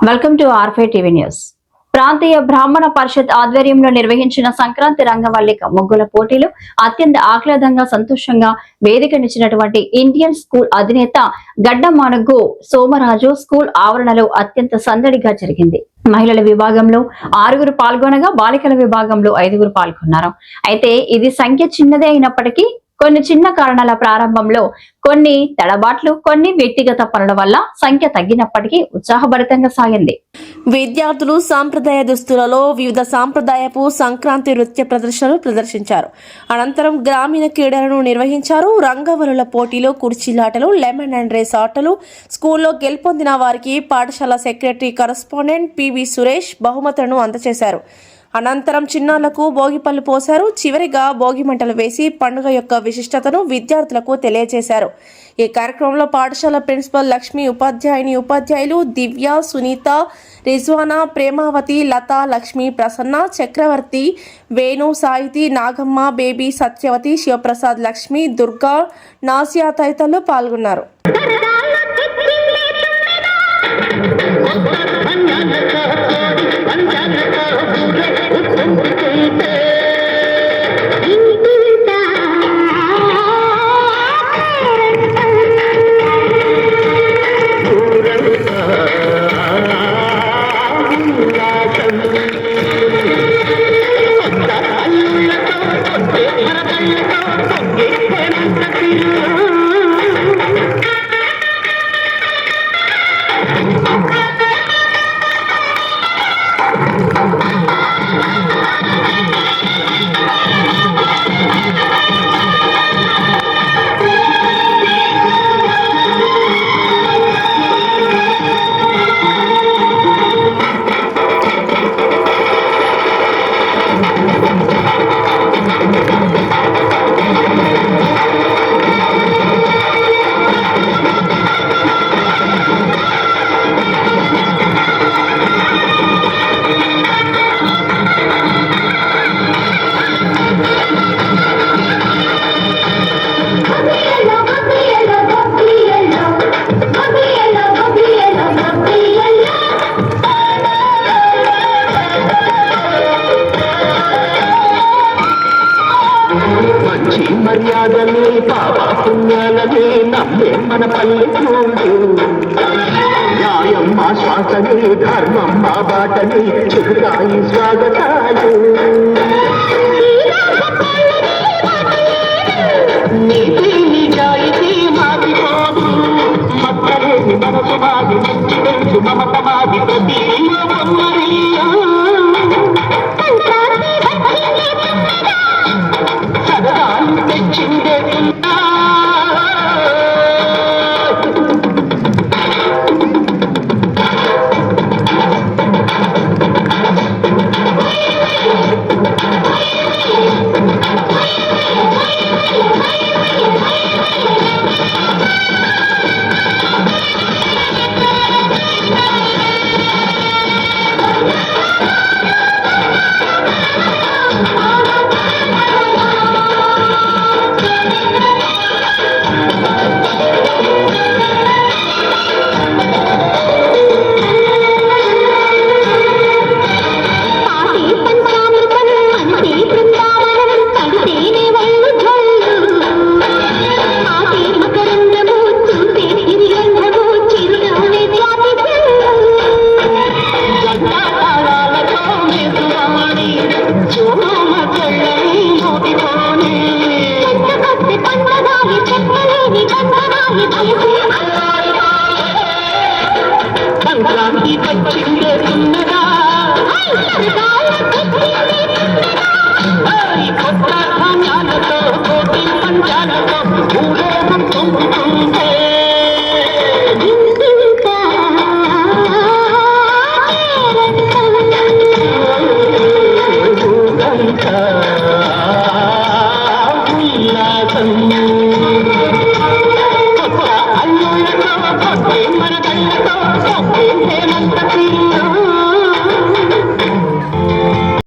Welcome to ఆర్ఫే TV news. ప్రాంతీయ బ్రాహ్మణ పరిషత్ ఆధ్వర్యంలో నిర్వహించిన సంక్రాంతి రంగవల్లిక ముగ్గుల పోటీలు అత్యంత ఆహ్లాదంగా సంతోషంగా వేదికనిచ్చినటువంటి ఇండియన్ స్కూల్ అధినేత గడ్డమానుగు సోమరాజు స్కూల్ ఆవరణలో అత్యంత సందడిగా జరిగింది. మహిళల విభాగంలో 6 పాల్గొనగా బాలికల విభాగంలో 5 పాల్గొన్నారు. అయితే ఇది సంఖ్య చిన్నదే అయినప్పటికీ కొన్ని చిన్న కారణాల ప్రారంభంలో కొన్ని తడబాట్లు, కొన్ని వ్యక్తిగత పనుల వల్ల సంఖ్య తగ్గినప్పటికీ ఉత్సాహభరితంగా సాగింది. విద్యార్థులు సాంప్రదాయ దుస్తులలో వివిధ సాంప్రదాయపు సంక్రాంతి నృత్య ప్రదర్శనలు ప్రదర్శించారు. అనంతరం గ్రామీణ క్రీడలను నిర్వహించారు. రంగవల్లుల పోటీలు, కుర్చీలాటలు, లెమన్ అండ్ రేస్ ఆటలు, స్కూల్లో గెలుపొందిన వారికి పాఠశాల సెక్రటరీ కరస్పాండెంట్ పివి సురేష్ బహుమతులను అందజేశారు. అనంతరం చిన్నారులకు భోగిపళ్ళు పోశారు. చివరిగా భోగి మంటలు వేసి పండుగ యొక్క విశిష్టతను విద్యార్థులకు తెలియజేశారు. ఈ కార్యక్రమంలో పాఠశాల ప్రిన్సిపల్ లక్ష్మి, ఉపాధ్యాయులు దివ్య, సునీత, రిజ్వానా, ప్రేమావతి, లత, లక్ష్మి, ప్రసన్న, చక్రవర్తి, వేణు, సాహితి, నాగమ్మ, బేబీ, సత్యవతి, శివప్రసాద్, లక్ష్మి, దుర్గా, నాసియా తదితరులు పాల్గొన్నారు. మర్యాదలే పాప పుణ్యాలనే నమ్మే మన పల్లెటూళ్ళు. న్యాయం మా శ్వాసనే, ధర్మం మా బాటనే చెబుతాయి స్వాగతాలు. నీతి నిజాయితీ మాదిపోదు, మత్తలేని మనసు మాది, మంచి తెలుసు మమత మాది, ప్రతి సంక్రాంతి పచ్చిందే ఉన్నదా, కొత్త ధాన్యాలతో, కోటి పంచాలతో భూలోకం పొందుతుంటే ఊరంతా